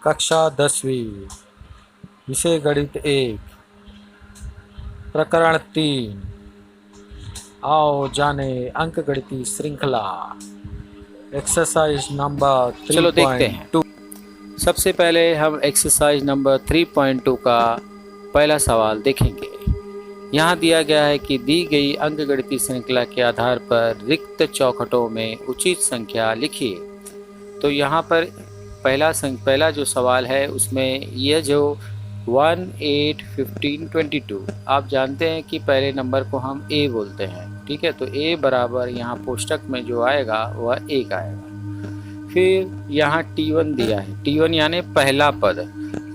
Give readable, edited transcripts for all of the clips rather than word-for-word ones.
कक्षा 10वीं, विषय गणित 1, प्रकरण 3। आओ जाने अंकगणितीय श्रृंखला। एक्सरसाइज नंबर चलो देखते हैं। 3.2। सबसे पहले हम एक्सरसाइज नंबर 3.2 का पहला सवाल देखेंगे। यहाँ दिया गया है कि दी गई अंकगणितीय श्रृंखला के आधार पर रिक्त चौखटों में उचित संख्या लिखिए। तो यहाँ पर पहला जो सवाल है उसमें यह जो 1, 8, 15, 22, आप जानते हैं कि पहले नंबर को हम ए बोलते हैं। ठीक है, तो ए बराबर यहाँ कोष्टक में जो आएगा वह 1 आएगा। फिर यहाँ T1 दिया है, T1 यानी पहला पद,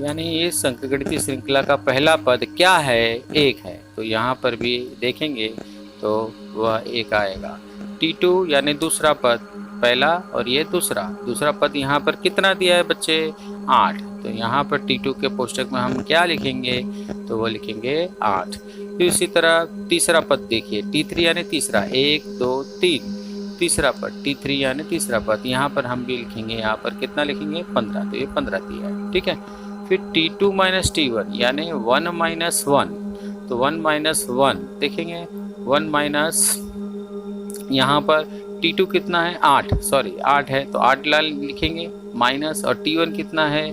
यानी ये अंकगणितीय श्रृंखला का पहला पद क्या है? 1 है। तो यहाँ पर भी देखेंगे तो वह 1 आएगा। T2 यानी दूसरा पद, पहला और ये दूसरा पद यहाँ पर कितना दिया है बच्चे? 8। तो यहाँ पर T2 के कोष्टक में हम क्या लिखेंगे? तो वो लिखेंगे 8। फिर इसी तरह तीसरा पद देखिए, T3 यानी तीसरा, 1, 2, 3, तीसरा पद T3 यानी तीसरा पद, यहाँ पर हम भी लिखेंगे, यहाँ पर कितना लिखेंगे? 15। तो ये 15 दिया है। ठीक है, फिर T2 माइनस T1 यानी 1 माइनस 1, तो 1 माइनस 1 देखेंगे, 1 माइनस, यहाँ पर T2 कितना है? 8 है, तो 8 लिखेंगे माइनस, और T1 कितना है?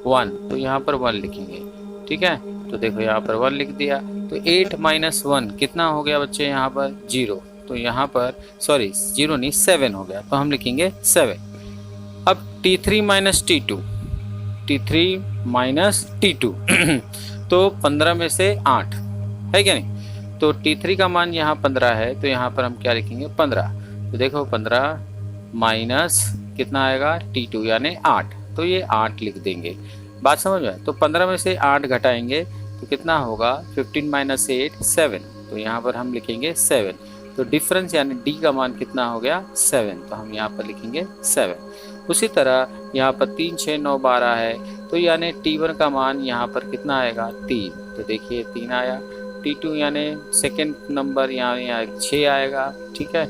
1, तो यहाँ पर 1 लिखेंगे। ठीक है, तो देखो यहाँ पर 1 लिख दिया। तो 8 माइनस 1 कितना हो गया बच्चे? यहाँ पर 0, तो यहाँ पर 0 नहीं 7 हो गया, तो हम लिखेंगे 7। अब T3 minus T2, T3 minus T2 तो 15 में से 8 है क्या नहीं? तो T3 का मान यहाँ 15 है, तो यहाँ पर हम क्या लिखेंगे? 15। तो देखो 15 माइनस कितना आएगा? T2 यानी 8, तो ये 8 लिख देंगे। बात समझ में? तो 15 में से 8 घटाएंगे तो कितना होगा? 15 माइनस 8 7, तो यहाँ पर हम लिखेंगे 7। तो डिफरेंस यानी D का मान कितना हो गया? 7, तो हम यहाँ पर लिखेंगे 7। उसी तरह यहाँ पर 3, 6, 9, 12 है, तो यानी T1 का मान यहाँ पर कितना आएगा? 3, तो देखिए 3 आया। T2 यानी सेकेंड नंबर यहाँ 6 आएगा। ठीक है,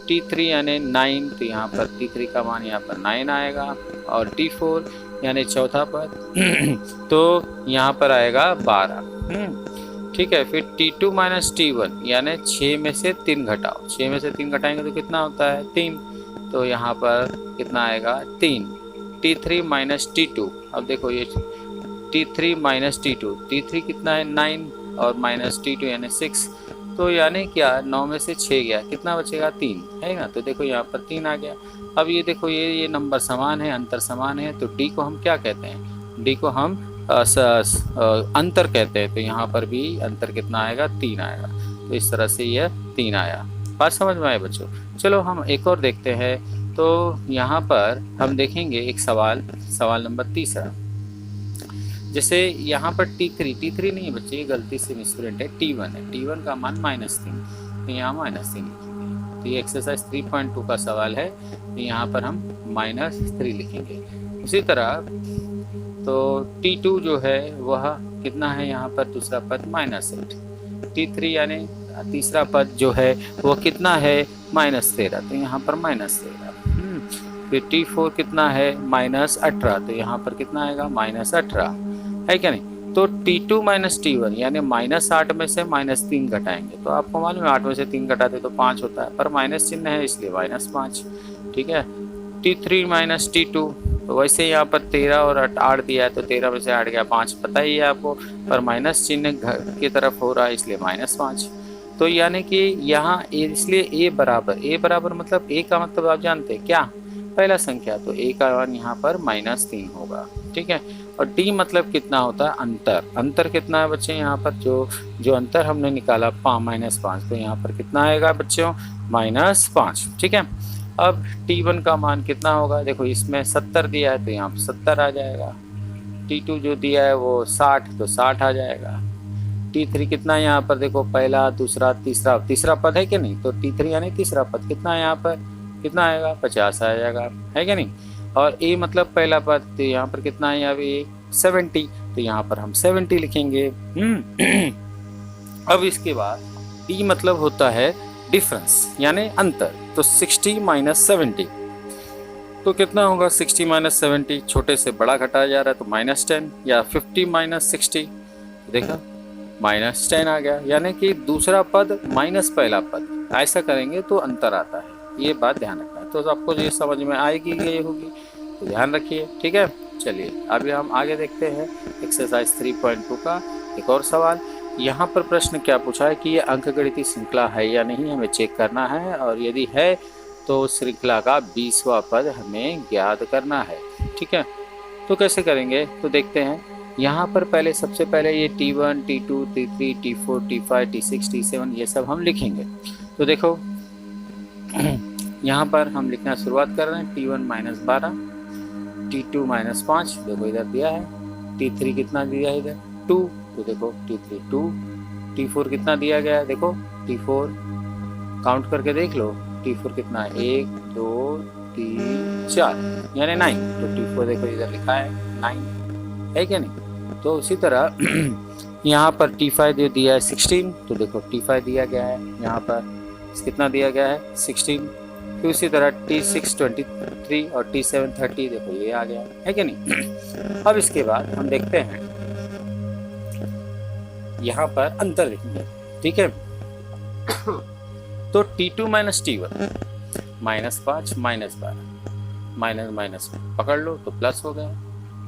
T3 यानी 9, तो यहाँ पर T3 का मान यहाँ पर 9 आएगा। और T4 यानी चौथा पद तो यहाँ पर आएगा 12। ठीक है, फिर T2 माइनस T1 यानी 6 में से 3 घटाओ, 6 में से 3 घटाएंगे तो कितना होता है? 3, तो यहाँ पर कितना आएगा? 3। T3 माइनस T2, अब देखो ये T3 माइनस T2, T3 कितना है? 9, और माइनस T2 यानी 6, तो यानी क्या? 9 में से 6 गया, कितना बचेगा? 3 है ना? तो देखो यहाँ पर 3 आ गया। अब ये देखो ये नंबर समान है, अंतर समान है, तो D को हम क्या कहते हैं? D को हम अंतर कहते हैं। तो यहाँ पर भी अंतर कितना आएगा? 3 आएगा। तो इस तरह से यह 3 आया। बात समझ में आए बच्चों? चलो हम एक और देखते हैं। तो यहाँ पर हम देखेंगे एक सवाल नंबर तीसरा। जैसे यहाँ पर T3 नहीं है बच्चे, ये गलती से मिसप्रिंट है, T1 है। T1 का मान -3, तो यहाँ -3 लिखेंगे। तो ये एक्सरसाइज 3.2 का सवाल है, तो यहाँ पर हम -3 लिखेंगे। उसी तरह तो T2 जो है वह कितना है? यहाँ पर दूसरा पद -8। T3 यानी तीसरा पद जो है वो कितना है? -13, तो यहाँ पर -13। फिर T4 कितना है? -18, तो यहाँ पर कितना आएगा? -18 है क्या नहीं? तो T2 माइनस T1 यानी -8 में से -3 घटाएंगे, तो आपको मालूम है 8 में से 3 घटाते तो 5 होता है, पर माइनस चिन्ह है इसलिए -5। ठीक है, T3 माइनस T2, तो वैसे यहाँ पर 13 और 8 दिया है, तो 13 में से 8 गया 5, पता ही है आपको, पर माइनस चिन्ह की तरफ हो रहा है इसलिए -5। तो यानी कि यहाँ इसलिए A बराबर मतलब A का मतलब आप जानते हैं क्या? पहला संख्या, तो A का मान यहाँ पर -3 होगा। ठीक है, और D मतलब कितना होता है? अंतर कितना है बच्चे? यहाँ पर जो अंतर हमने निकाला -5, तो यहाँ पर कितना आएगा बच्चों? -5। ठीक है, अब T1 का मान कितना होगा? देखो इसमें 70 दिया है, तो यहाँ पर 70 आ जाएगा। T2 जो दिया है वो 60, तो 60 आ जाएगा। T3 कितना है? यहाँ पर देखो पहला, दूसरा, तीसरा पद है कि नहीं? तो T3 यानी तीसरा पद कितना है? यहाँ पर कितना आएगा? 50 आ जाएगा, है क्या नहीं? और A मतलब पहला पद, तो यहाँ पर कितना है? अभी 70, तो यहाँ पर हम 70 लिखेंगे। अब इसके बाद D मतलब होता है डिफरेंस यानी अंतर, तो 60 माइनस 70, तो कितना होगा 60 माइनस 70, छोटे से बड़ा घटाया जा रहा है तो -10, या 50 माइनस 60, देखा -10 आ गया, यानी कि दूसरा पद माइनस पहला पद, ऐसा करेंगे तो अंतर आता है, ये बात ध्यान रखना है। तो आपको ये समझ में आएगी गई होगी, तो ध्यान रखिए, ठीक है। चलिए अभी हम आगे देखते हैं एक्सरसाइज 3.2 का एक और सवाल। यहाँ पर प्रश्न क्या पूछा है कि ये अंकगणितीय श्रृंखला है या नहीं, हमें चेक करना है, और यदि है तो श्रृंखला का 20वां पद हमें ज्ञात करना है, ठीक है। तो कैसे करेंगे, तो देखते हैं। यहाँ पर पहले सबसे पहले ये T1, T2, T3, T4, T5, T6, T7 ये सब हम लिखेंगे। तो देखो यहाँ पर हम लिखना शुरुआत कर रहे हैं। T1 -12, T2 -5, देखो इधर दिया है। T3 कितना दिया है इधर 2, तो देखो T3 2, T4 कितना दिया गया है, देखो T4 काउंट करके देख लो, T4 कितना है 1 2 3 4 यानी 9, तो T4 देखो इधर लिखा है 9, है क्या नहीं। तो उसी तरह यहाँ पर T5 दे दिया है 16, तो देखो T5 दिया गया है यहाँ पर कितना दिया गया है 16। फिर उसी तरह T6 23 और T7 30, देखो ये आ गया है क्या नहीं। अब इसके बाद हम देखते हैं यहाँ पर अंतर लिखेंगे, ठीक है। तो T2 minus T1 -5 -12 minus minus पकड़ लो तो प्लस हो गया।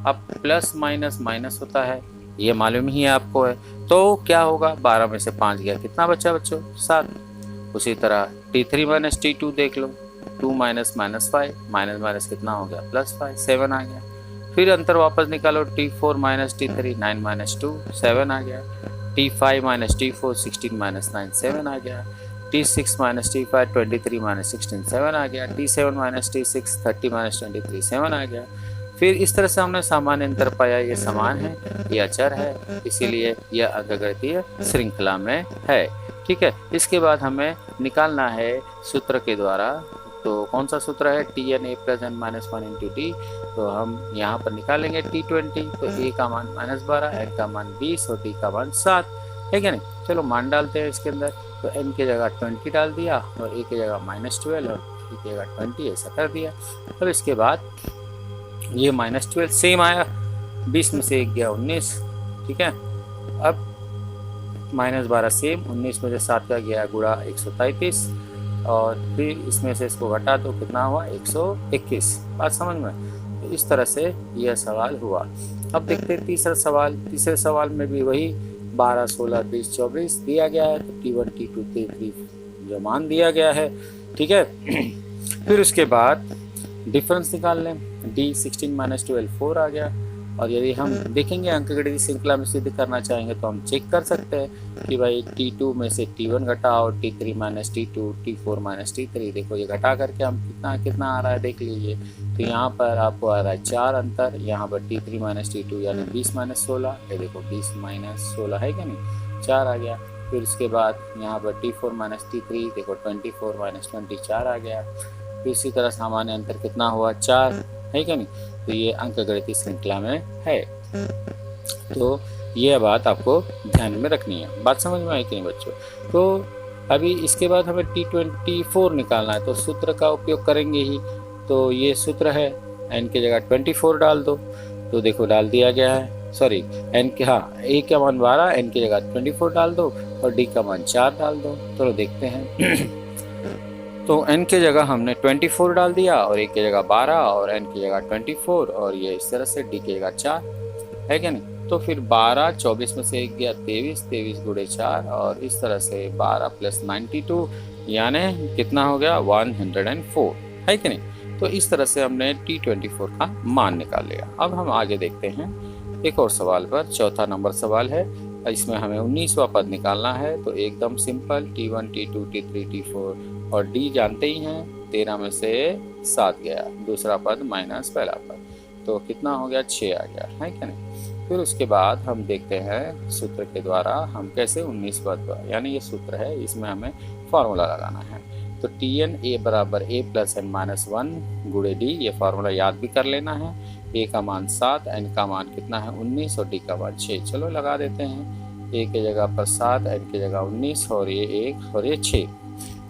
अब प्लस माइनस माइनस होता है, ये मालूम ही है आपको है, तो क्या होगा 12 में से 5 गया, कितना बचा बच्चों 7। उसी तरह T3 माइनस T2 देख लो, 2 माइनस -5 माइनस माइनस कितना हो गया +5, 7 आ गया। फिर अंतर वापस निकालो, T4 माइनस T3 9 माइनस 2 7 आ गया। T5 माइनस T4 16 माइनस 9 7 आ गया। T6 माइनस T5 23 माइनस 16 7 आ गया। T7 माइनस T6 30 माइनस 23 7 आ गया। फिर इस तरह से हमने सामान्य अंतर पाया, ये समान है, ये अचर है, इसीलिए यह अंकगणितीय श्रृंखला में है, ठीक है। इसके बाद हमें निकालना है सूत्र के द्वारा, तो कौन सा सूत्र है Tn a + n - 1 × t, तो हम यहाँ पर निकालेंगे T20, तो a का मान -12, n का मान 20 और t का मान 7, है क्या नहीं। चलो मान डालते हैं इसके अंदर, तो n की जगह 20 डाल दिया और a की जगह -12 और t की जगह 20 ऐसा कर दिया। अब इसके बाद ये -12 सेम आया, 20 में से 1 गया 19, ठीक है। अब -12 सेम, 19 में से 7 का गया गुणा 133, और फिर इसमें से इसको घटा तो कितना हुआ 121, बात समझ में। तो इस तरह से यह सवाल हुआ। अब देखते हैं तीसरा सवाल। तीसरे सवाल में भी वही 12 16 20 24 दिया गया है, तो T1 T2 T3 जो मान दिया गया है, ठीक है। फिर उसके बाद डिफरेंस निकाल लें, D 16 - 12 4 आ गया। और यदि हम देखेंगे अंकगणितीय श्रृंखला में सिद्ध करना चाहेंगे तो हम चेक कर सकते हैं कि भाई T2 में से T1 घटाओ, T3 - T2, T4 - T3, देखो ये घटा करके हम कितना कितना आ रहा है देख लीजिए। तो यहाँ पर आपको आ रहा है 4 अंतर, यहाँ पर T3 - T2 यानी 20 - 16, ये देखो 20 - 16 है क्या नहीं, 4 आ गया। फिर उसके बाद यहाँ पर T4 - T3 देखो 24 - 20 4 आ गया। फिर इसी तरह सामान्य अंतर कितना हुआ 4, है क्या नहीं। तो ये अंकगणितीय श्रृंखला में है। तो ये बात आपको ध्यान में रखनी है, बात समझ में आई कि नहीं बच्चों। तो अभी इसके बाद हमें T24 निकालना है, तो सूत्र का उपयोग करेंगे ही। तो ये सूत्र है, n की जगह 24 डाल दो, तो देखो डाल दिया गया है, सॉरी n के, हाँ a का मान 12, n की जगह 24 डाल दो और d का मान 4 डाल दो। तो देखते हैं तो n की जगह हमने 24 डाल दिया और a की जगह 12 और n की जगह 24, और ये इस तरह से d की जगह 4, है क्या नहीं। तो फिर 12 24 में से 1 गया 23, 23 गुणे 4, और इस तरह से 12 + 92 यानी कितना हो गया 104, है कि नहीं। तो इस तरह से हमने T24 का मान निकाल लिया। अब हम आगे देखते हैं एक और सवाल पर, चौथा नंबर सवाल है। इसमें हमें 19वां पद निकालना है, तो एकदम simple, T1 T2 T3 T4 और D जानते ही हैं, 13 में से 7 गया, दूसरा पद माइनस पहला पद, तो कितना हो गया 6 आ गया, है क्या नहीं। फिर उसके बाद हम देखते हैं सूत्र के द्वारा हम कैसे 19 पद पर, यानी ये सूत्र है, इसमें हमें फार्मूला लगाना है। तो Tn a = a + n - 1 गुणे D, ये फार्मूला याद भी कर लेना है। a का मान 7, n का मान कितना है 19 और d का मान 6, चलो लगा देते हैं। a की जगह पर 7, n की जगह 19 और ये 1 और ये 6।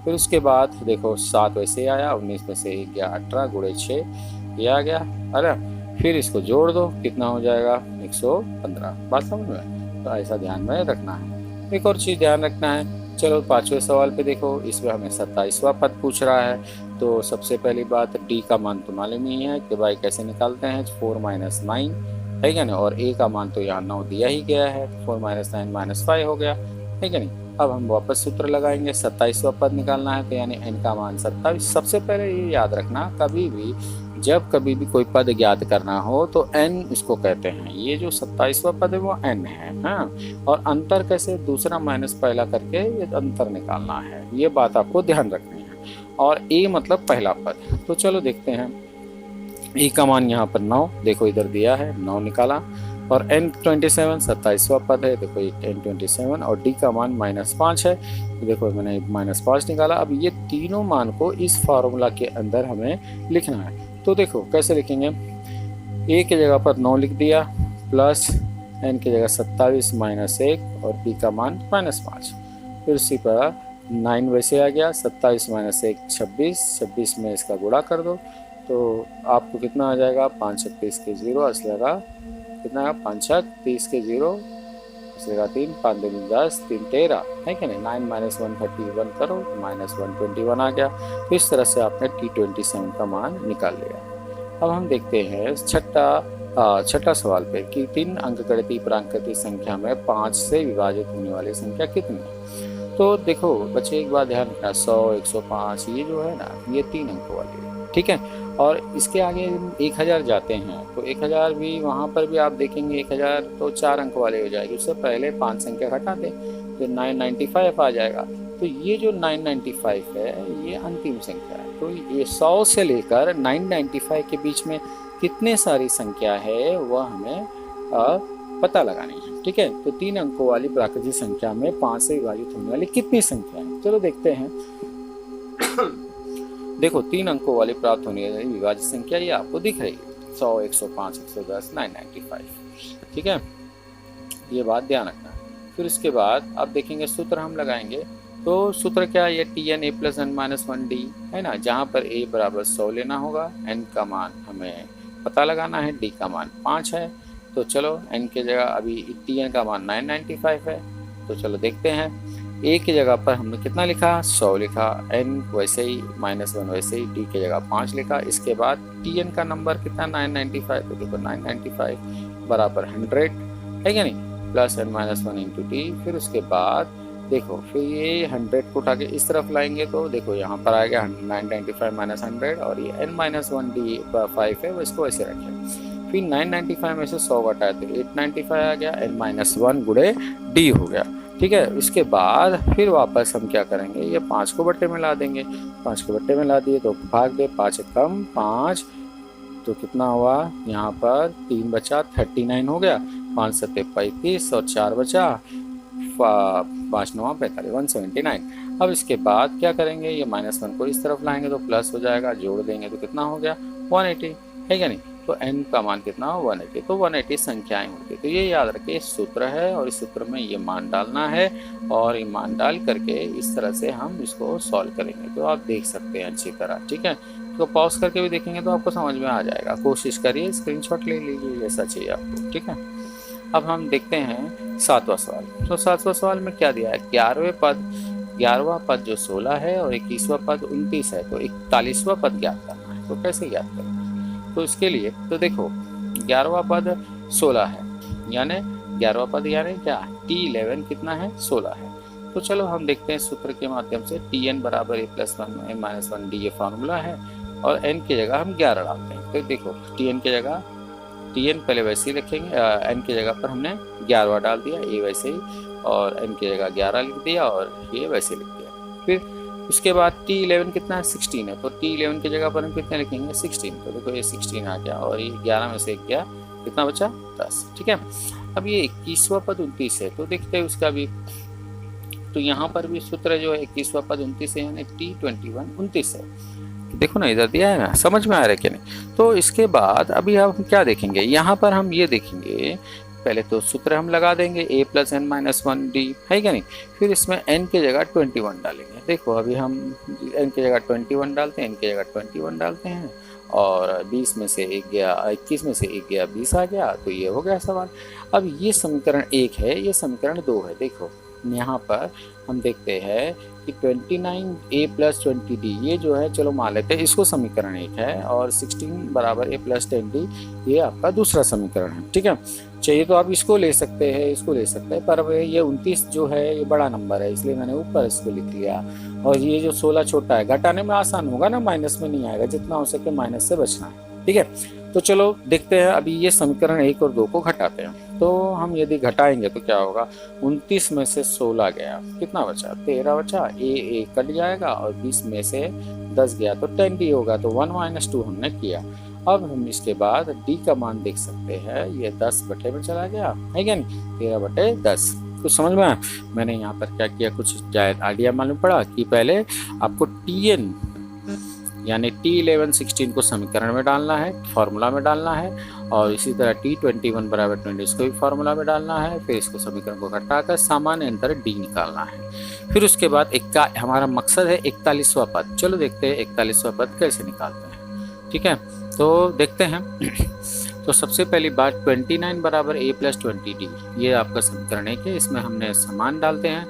फिर उसके बाद देखो 7 वैसे आया, 19 में से 1 गया 18 गुणे 6 ये आ गया, है ना। फिर इसको जोड़ दो, कितना हो जाएगा 115। बात समझ में, तो ऐसा ध्यान में रखना है। एक और चीज़ ध्यान रखना है, चलो 5वें सवाल पे देखो, इसमें हमें 27वां पद पूछ रहा है। तो सबसे पहली बात डी का मान तो मालूम ही है कि भाई कैसे निकालते हैं, 4 - 9 है क्या नहीं, और ए का मान तो यहाँ 9 दिया ही गया है, 4 - 9 - 5 हो गया, है क्या नहीं। अब हम वापस सूत्र लगाएंगे, 27वां पद निकालना है, तो यानी n का मान 27। सबसे पहले ये याद रखना, कभी भी जब कभी भी कोई पद ज्ञात करना हो तो n इसको कहते हैं। ये जो 27वां पद है वो n है, हाँ। और अंतर कैसे, दूसरा माइनस पहला करके ये अंतर निकालना है, ये बात आपको ध्यान रखनी है। और a मतलब पहला पद। तो चलो देखते हैं, e का मान यहाँ पर 9, देखो इधर दिया है 9 निकाला, और n27 27वां पद है, देखो n27, और d का मान -5 है, तो देखो मैंने -5 निकाला। अब ये तीनों मान को इस फार्मूला के अंदर हमें लिखना है। तो देखो कैसे लिखेंगे, a की जगह पर 9 लिख दिया, प्लस n की जगह 27 - 1 और d का मान -5। फिर उसी पर 9 वैसे आ गया, 27 - 1 26 में इसका गुणा कर दो, तो आपको कितना आ जाएगा, 5 × 30 के 0 असलेगा कितना है, 5 × 30 के 0 असलेगा 3, 5 × 2 = 10, 3 × 13 है कि नहीं। 9 - 131 करो तो -121 आ गया। तो इस तरह से आपने T27 का मान निकाल लिया। अब हम देखते हैं छठा सवाल पे कि 3 अंकगणितीय प्राकृतिक संख्या में 5 से विभाजित होने वाली संख्या कितनी है। तो देखो बच्चे एक बात ध्यान रखना, 100 105 ये जो है ना, ये 3 अंकों वाली है, ठीक है। और इसके आगे 1000 जाते हैं तो 1000 भी, वहाँ पर भी आप देखेंगे 1000 तो 4 अंक वाले हो जाएगी, उससे पहले 5 संख्या घटा दें तो 995 आ जाएगा। तो ये जो 995 है ये अंतिम संख्या है। तो ये 100 से लेकर 995 के बीच में कितने सारी संख्या है वह हमें पता लगानी है, ठीक है। तो 3 अंकों वाली प्राकृतिक संख्या में 5 से विभाजित होने वाली कितनी संख्या है, चलो देखते हैं। देखो 3 अंकों वाली प्राप्त होने वाली विभाजित संख्या ये आपको दिख रही है, 100 105 110 995, ठीक है। ये बात ध्यान रखना है। फिर उसके बाद आप देखेंगे सूत्र हम लगाएंगे, तो सूत्र क्या है, ये Tn a + n - 1d है ना, जहाँ पर a बराबर 100 लेना होगा, n का मान हमें पता लगाना है, d का मान 5 है। तो चलो n की जगह अभी Tn का मान 995 है, तो चलो देखते हैं। a की जगह पर हमने कितना लिखा, 100 लिखा, n वैसे ही -1 वैसे ही, d की जगह 5 लिखा। इसके बाद Tn का नंबर कितना 995, तो देखो 995 बराबर 100 है क्या नहीं, प्लस n - 1 × d। फिर उसके बाद देखो फिर ये 100 को उठा के इस तरफ लाएंगे, तो देखो यहाँ पर आएगा 995 - 100, और ये n - 1d 5 है वो इसको ऐसे रखें। फिर 995 में से 100 घटाए तो 895 आ गया, n - 1 गुणे d हो गया, ठीक है। इसके बाद फिर वापस हम क्या करेंगे, ये 5 को बट्टे में ला देंगे, 5 को बट्टे में ला दिए तो भाग दे, 5 कम 5, तो कितना हुआ, यहाँ पर 3 बचा 39 हो गया, 5 × 7 = 35 और 4 बचा 5 × 9 = 45 179। अब इसके बाद क्या करेंगे, ये -1 को इस तरफ लाएंगे तो प्लस हो जाएगा, जोड़ देंगे तो कितना हो गया 180 है क्या नहीं। तो n का मान कितना हो 180, तो 180 संख्याएं होती। तो ये याद रखिए सूत्र है, और इस सूत्र में ये मान डालना है, और ये मान डाल करके इस तरह से हम इसको सॉल्व करेंगे। तो आप देख सकते हैं अच्छी तरह, ठीक है। तो पॉज करके भी देखेंगे तो आपको समझ में आ जाएगा, कोशिश करिए, स्क्रीनशॉट ले लीजिए जैसा चाहिए आपको, ठीक है। अब हम देखते हैं 7वां सवाल। तो 7वां सवाल में क्या दिया है, 11वां पद जो 16 है और 21वां पद 29 है, तो 41वां पद ज्ञात करना है। तो कैसे ज्ञात करेंगे, तो इसके लिए तो देखो 11वां पद 16 है, यानी 11वां पद यानी क्या, T11 कितना है 16 है। तो चलो हम देखते हैं सूत्र के माध्यम से, Tn बराबर a + 1 - 1d ये फार्मूला है, और n की जगह हम 11 डालते हैं। तो देखो Tn पहले वैसे ही रखेंगे, n की जगह पर हमने 11वां डाल दिया, a वैसे ही, और n की जगह 11 लिख दिया, और ये वैसे लिख दिया। फिर उसके बाद T11 कितना है 16 है, तो T11 की जगह पर हम कितने लिखेंगे 16, तो देखो ये 16 आ गया, और ये 11 में से 1 गया, कितना बचा 10, ठीक है। अब ये 21वां पद 29 है, तो देखते हैं उसका भी, तो यहाँ पर भी सूत्र जो है 21वां पद 29 है, यानी T21 29 है। देखो ना इधर दिया है ना, समझ में आ रहा है क्या नहीं। तो इसके बाद अभी हम क्या देखेंगे, यहाँ पर हम ये देखेंगे पहले तो सूत्र हम लगा देंगे a plus N minus one D, है क्या नहीं। फिर इसमें n की जगह 21 डालेंगे। देखो अभी हम n की जगह 21 डालते हैं, n की जगह 21 डालते हैं, और 20 में से 1 गया, 21 में से 1 गया, 20 आ गया। तो ये हो गया सवाल। अब ये समीकरण 1 है, ये समीकरण 2 है। देखो यहाँ पर हम देखते हैं कि 29a प्लस 20d ये जो है, चलो मान लेते हैं इसको समीकरण 1 है, और 16 बराबर a प्लस 10d ये आपका दूसरा समीकरण है। ठीक है, चाहिए तो आप इसको ले सकते हैं, इसको ले सकते हैं, पर ये 29 जो है ये बड़ा नंबर है, इसलिए मैंने ऊपर इसको लिख लिया। और ये जो 16 छोटा है, घटाने में आसान होगा ना, माइनस में नहीं आएगा, जितना हो सके माइनस से बचना है। ठीक है, तो चलो देखते हैं अभी ये समीकरण 1 और 2 को घटाते हैं। तो हम यदि घटाएंगे तो क्या होगा, 29 में से 16 गया, कितना बचा, 13 बचा, ए कट जाएगा, और 20 में से 10 गया तो 10d होगा। तो 1 माइनस 2 हमने किया। अब हम इसके बाद d का मान देख सकते हैं, ये 10 बटे में चला गया, है क्या नहीं, 13 बटे 10। कुछ समझ में आया? मैंने यहाँ पर क्या किया, कुछ शायद आइडिया मालूम पड़ा कि पहले आपको tn यानी T11 16 को समीकरण में डालना है, फॉर्मूला में डालना है, और इसी तरह T21 बराबर 20 इसको भी फॉर्मूला में डालना है। फिर इसको समीकरण को घटाकर सामान्य अंतर D निकालना है। फिर उसके बाद हमारा मकसद है 41वां पद। चलो देखते हैं 41वां पद कैसे निकालते हैं। ठीक है, तो देखते हैं। तो सबसे पहली बात 29 बराबर a प्लस 20d ये आपका समीकरण है कि इसमें हमने समान डालते हैं,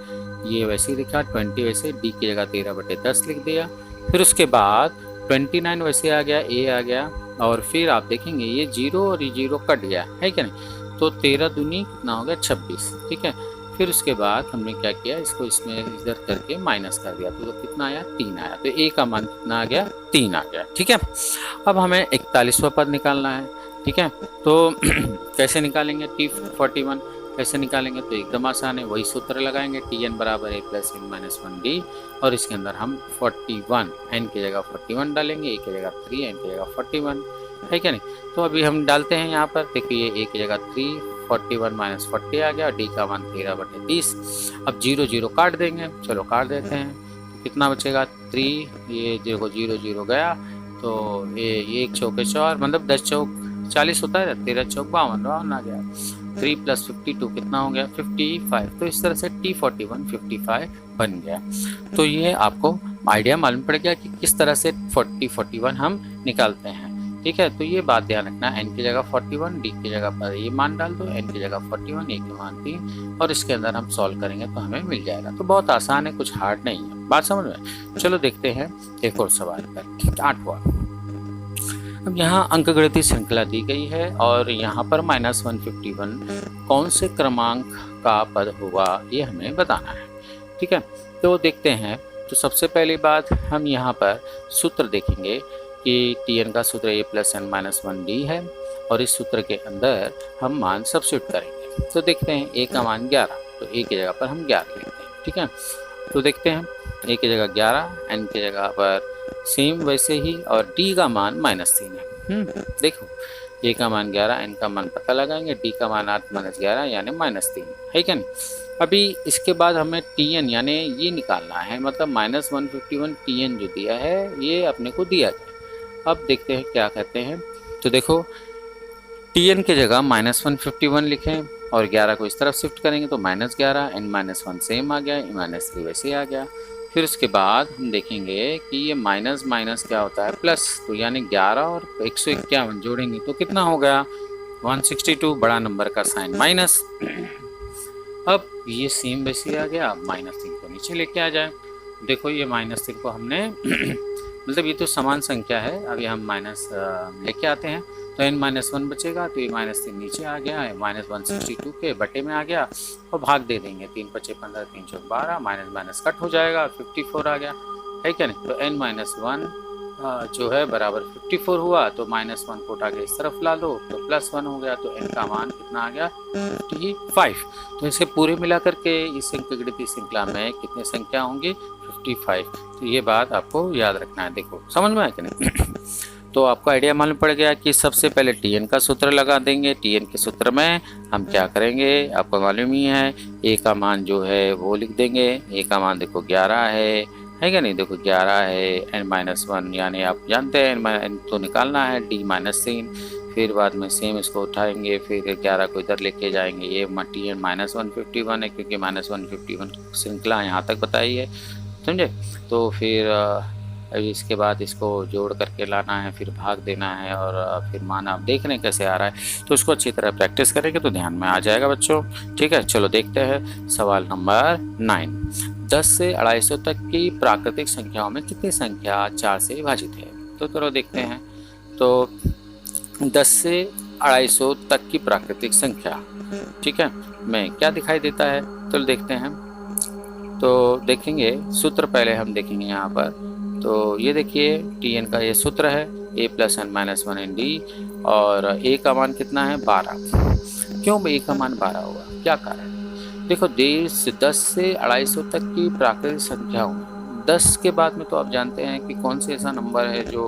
ये वैसे ही लिखा, 20 वैसे, d की जगह 13 बटे 10 लिख दिया। फिर उसके बाद 29 वैसे आ गया, a आ गया, और फिर आप देखेंगे ये 0 और ये 0 कट गया, है क्या नहीं। तो 13 दूनी कितना हो गया, 26। ठीक है, फिर उसके बाद हमने क्या किया, इसको इसमें इधर करके माइनस कर दिया, तो कितना आया, 3 आया। तो a का मान कितना आ गया, 3 आ गया। ठीक है, अब हमें 41वां पद निकालना है। ठीक है, तो कैसे निकालेंगे, T41 कैसे निकालेंगे, तो एकदम आसान है, वही सूत्र लगाएंगे, Tn बराबर a plus N minus 1d, और इसके अंदर हम 41 n की जगह 41 डालेंगे, a की जगह 3, n की जगह 41, है क्या नहीं। तो अभी हम डालते हैं यहाँ पर, देखिए a की जगह 3, 41 माइनस 40 आ गया, d का मान 13 बटे 30। अब 0 0 काट देंगे, चलो काट देते हैं, तो कितना बचेगा, 3, ये देखो 0 0 गया, तो ये 1 चौके 4, मतलब 10 चौक 40 होता है, 13 चौक 52 आ गया। 3 प्लस 52 कितना हो गया, 55। तो इस तरह से T41 55 बन गया। तो ये आपको आइडिया मालूम पड़ गया कि किस तरह से 41 हम निकालते हैं। ठीक है, तो ये बात ध्यान रखना, n की जगह 41, d की जगह पर ये मान डाल दो, n की जगह 41, a के मान 3, और इसके अंदर हम सॉल्व करेंगे तो हमें मिल जाएगा। तो बहुत आसान है, कुछ हार्ड नहीं है, बात समझ में। चलो देखते हैं एक और सवाल पर, 8वां। अब यहाँ अंकगणितीय श्रृंखला दी गई है, और यहाँ पर -151 कौन से क्रमांक का पद होगा ये हमें बताना है। ठीक है, तो देखते हैं। तो सबसे पहली बात हम यहाँ पर सूत्र देखेंगे कि Tn का सूत्र a plus N minus 1d है, और इस सूत्र के अंदर हम मान सब्स्टिट्यूट करेंगे। तो देखते हैं a का मान 11, तो a की जगह पर हम 11 लिखते हैं। ठीक है, तो देखते हैं a की जगह 11, n की जगह पर सेम वैसे ही, और d का मान -3 है। देखो a का मान 11, n का मान पता लगाएंगे, d का मान 8 - 11 यानी -3, है क्या नहीं। अभी इसके बाद हमें Tn यानी ये निकालना है, मतलब -151 Tn जो दिया है ये अपने को दिया जाए। अब देखते हैं क्या कहते हैं। तो देखो Tn की जगह -151 लिखें, और 11 को इस तरफ शिफ्ट करेंगे तो -11, n-1 सेम आ गया, -3 वैसे ही आ गया। फिर उसके बाद हम देखेंगे कि ये माइनस माइनस क्या होता है, प्लस, तो यानी 11 और 151 जोड़ेंगे तो कितना हो गया, 162, बड़ा नंबर का साइन माइनस। अब ये सेम वैसे आ गया, -3 को नीचे लेके आ जाए। देखो ये -3 को हमने मतलब ये तो समान संख्या है, अभी हम माइनस लेके आते हैं, तो n-1 बचेगा, तो ये -3 नीचे आ गया है, -162 के बटे में आ गया, और भाग दे देंगे, 3 × 5 = 15, 3 × 12, माइनस कट हो जाएगा, 54 आ गया, है क्या नहीं। तो n-1 जो है बराबर 54 हुआ, तो -1 को उठा के इस तरफ ला दो तो +1 हो गया, तो n का मान कितना आ गया, 55। तो इसे पूरे मिला करके इस अंकगणितीय श्रृंखला में कितनी संख्या होंगी, 55। तो ये बात आपको याद रखना है। देखो समझ में आया कि नहीं। तो आपको आइडिया मालूम पड़ गया कि सबसे पहले Tn का सूत्र लगा देंगे। Tn के सूत्र में हम क्या करेंगे, आपको मालूम ही है, a का मान जो है वो लिख देंगे। a का मान देखो 11 है क्या नहीं, देखो 11 है, n-1 यानी आप जानते हैं n तो निकालना है, d -3, फिर बाद में सेम इसको उठाएंगे, फिर 11 को इधर लेके जाएंगे। ये Tn माइनस 151 है क्योंकि माइनस 151 श्रृंखला यहाँ तक बताई है, समझे। तो फिर अभी इसके बाद इसको जोड़ करके लाना है, फिर भाग देना है, और फिर मान आप देख रहे हैं कैसे आ रहा है। तो उसको अच्छी तरह प्रैक्टिस करेंगे तो ध्यान में आ जाएगा बच्चों। ठीक है, चलो देखते हैं सवाल नंबर 9। 10 से 250 तक की प्राकृतिक संख्याओं में कितनी संख्या 4 से विभाजित है? तो चलो देखते हैं। तो 10 से 250 तक की प्राकृतिक संख्या, ठीक है, में क्या दिखाई देता है? चलो देखते हैं। तो देखेंगे सूत्र पहले हम देखेंगे यहाँ पर। तो ये देखिए Tn का ये सूत्र है, a + n - 1 इन d, और a का मान कितना है? 12। क्यों a का मान 12 होगा, क्या कारण? देखो 10 से 250 तक की प्राकृतिक संख्याओं, 10 के बाद में तो आप जानते हैं कि कौन से ऐसा नंबर है जो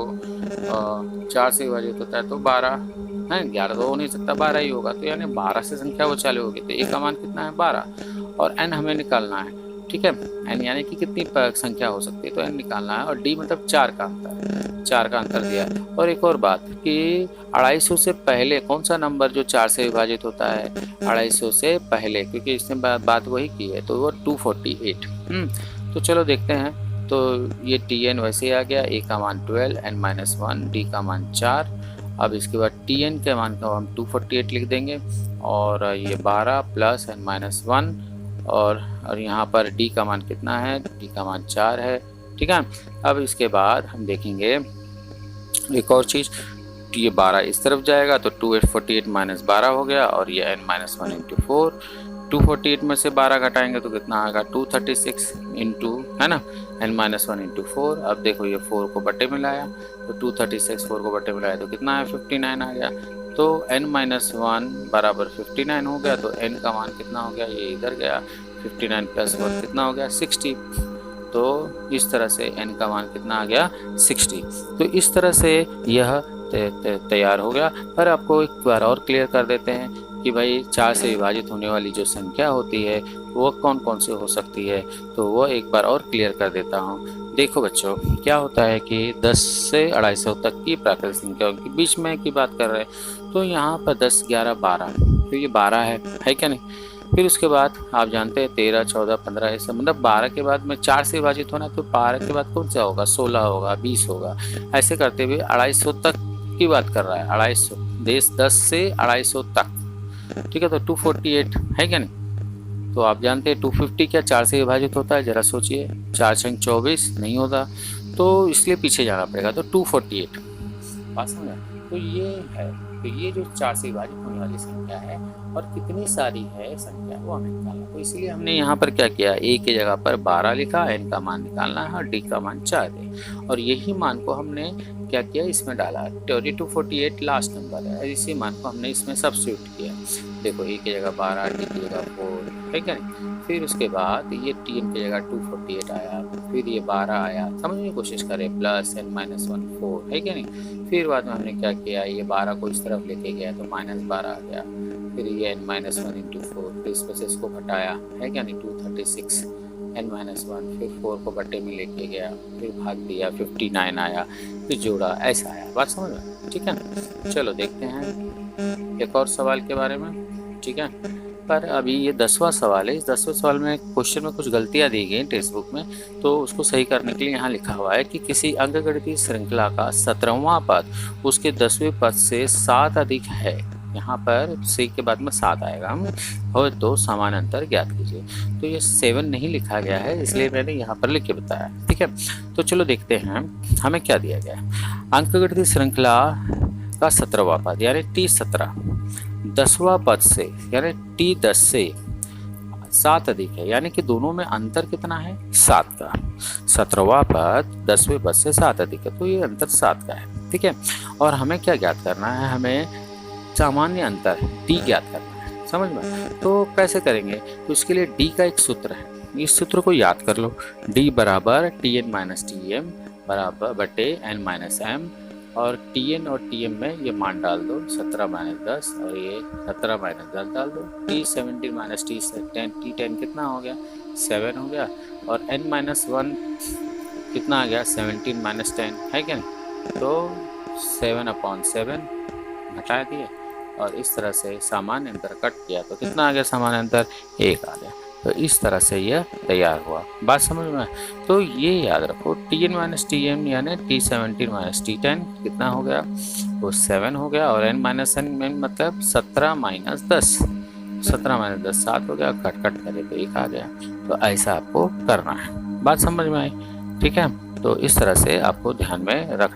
4 से विभाजित होता है, तो 12 है। 11 तो हो नहीं सकता, 12 ही होगा। तो यानी 12 से संख्या वो चालू होगी। तो a का मान कितना है? 12, और n हमें निकालना है। ठीक है, n यानी कि कितनी संख्या हो सकती है, तो n निकालना है। और d मतलब 4 का अंतर, 4 का अंतर दिया है। और एक और बात कि 250 से पहले कौन सा नंबर जो 4 से विभाजित होता है? 250 से पहले, क्योंकि इसने बात वही की है, तो वो 248। तो चलो देखते हैं। तो ये Tn वैसे ही आ गया, a का मान 12, n - 1, d का मान 4। अब इसके बाद Tn के मान को हम 248 लिख देंगे, और ये 12 + n - 1, और यहाँ पर d का मान कितना है? d का मान 4 है। ठीक है, अब इसके बाद हम देखेंगे एक और चीज़। ये 12 इस तरफ जाएगा तो 248 - 12 हो गया, और ये n - 1 × 4। 248 में से 12 घटाएंगे तो कितना आएगा? 236 इंटू, है ना, n - 1 × 4। अब देखो ये 4 को बट्टे में लाया, तो 236 4 को बट्टे में लाया तो कितना है? 59 आ गया। तो n - 1 बराबर 59 हो गया। तो n का मान कितना हो गया? ये इधर गया, 59 + 1 कितना हो गया? 60। तो इस तरह से n का मान कितना आ गया? 60। तो इस तरह से यह तैयार हो गया। पर आपको एक बार और क्लियर कर देते हैं कि भाई 4 से विभाजित होने वाली जो संख्या होती है वो कौन कौन से हो सकती है, तो वो एक बार और क्लियर कर देता हूँ। देखो बच्चों, क्या होता है कि 10 से 250 तक की प्राकृतिक संख्याओं के बीच में की बात कर रहे हैं, तो यहाँ पर 10, 11, 12, तो ये 12 है क्या नहीं? फिर उसके बाद आप जानते हैं 13, 14, 15, ऐसा मतलब 12 के बाद में 4 से विभाजित होना, तो 12 के बाद कौन सा होगा? 16 होगा, 20 होगा। ऐसे करते हुए 250 तक की बात कर रहा है। 250, 10 से 250 तक, ठीक है। तो 248 है क्या नहीं? तो आप जानते हैं 250 क्या 4 से विभाजित होता है? जरा सोचिए, 4 × 24 नहीं होता, तो इसलिए पीछे जाना पड़ेगा। तो 248 बात समझा? तो ये है, तो ये जो 4 से विभाजित होने वाली संख्या है और कितनी सारी है संख्या वो हमें निकालना। तो इसलिए हमने यहाँ पर क्या किया? a की जगह पर 12 लिखा, n का मान निकालना है, और d का मान 4 है। और यही मान को हमने क्या किया? इसमें डाला। 248 लास्ट नंबर है, इसी मान को हमने इसमें सब्स्टिट्यूट किया। देखो a की जगह 12, d की जगह 4, है क्या नहीं? फिर उसके बाद ये Tn की जगह 248 आया, फिर ये 12 आया, समझने की कोशिश करें, प्लस n - 1 4, है क्या नहीं? फिर बाद में हमने क्या किया? ये 12 को इस तरफ लेके गया तो -12 आ गया। फिर ये n - 1 × 4, फिर इसमें से इसको घटाया, है क्या नहीं? 236 n - 1, फिर 4 को बट्टे में लेके गया, फिर भाग दिया, 59 आया, फिर जोड़ा, ऐसा आया। बात समझ में? ठीक है, चलो देखते हैं एक और सवाल के बारे में। ठीक है, पर अभी ये 10वां सवाल है। इस 10वें सवाल में क्वेश्चन में कुछ गलतियां दी गई टेक्स्ट बुक में, तो उसको सही करने के लिए यहाँ लिखा हुआ है कि किसी अंकगणितीय श्रृंखला का 17वां पद उसके 10वें पद से 7 अधिक है। यहाँ पर सी के बाद में 7 आएगा, हम हो तो समान अंतर ज्ञात कीजिए। तो ये 7 नहीं लिखा गया है, इसलिए मैंने यहाँ पर लिख के बताया। ठीक है, तो चलो देखते हैं हमें क्या दिया गया है। अंकगणितीय श्रृंखला का 17वां पद यानी T17 10वां पद से यानी T10 से 7 अधिक है, यानी कि दोनों में अंतर कितना है? 7 का। 17वां पद 10वें पद से 7 अधिक है, तो ये अंतर 7 का है। ठीक है, और हमें क्या ज्ञात करना है? हमें सामान्य अंतर D ज्ञात करना है, समझ में? तो कैसे करेंगे? तो इसके लिए D का एक सूत्र है, इस सूत्र को याद कर लो। D बराबर Tn - Tm बराबर बटे n - m, और Tn और Tm में ये मान डाल दो, 17 - 10, और ये 17 - 10 डाल दो। T17 - T10, T10 कितना हो गया? 7 हो गया, और n - 1 कितना आ गया? 17 - 10, है क्या नहीं? तो 7/7 घटा दिए और इस तरह से सामान्य अंतर कट किया तो कितना आ गया सामान्य अंतर 1 आ गया। तो इस तरह से यह तैयार हुआ। बात समझ में? तो ये याद रखो Tn माइनस Tm यानी T17 माइनस T10 कितना हो गया? वो 7 हो गया और n माइनस n मतलब 17 माइनस 10, 17 माइनस 10 7 हो गया, कट करे तो 1 आ गया। तो ऐसा आपको करना है। बात समझ में आई? ठीक है, तो इस तरह से आपको ध्यान में रख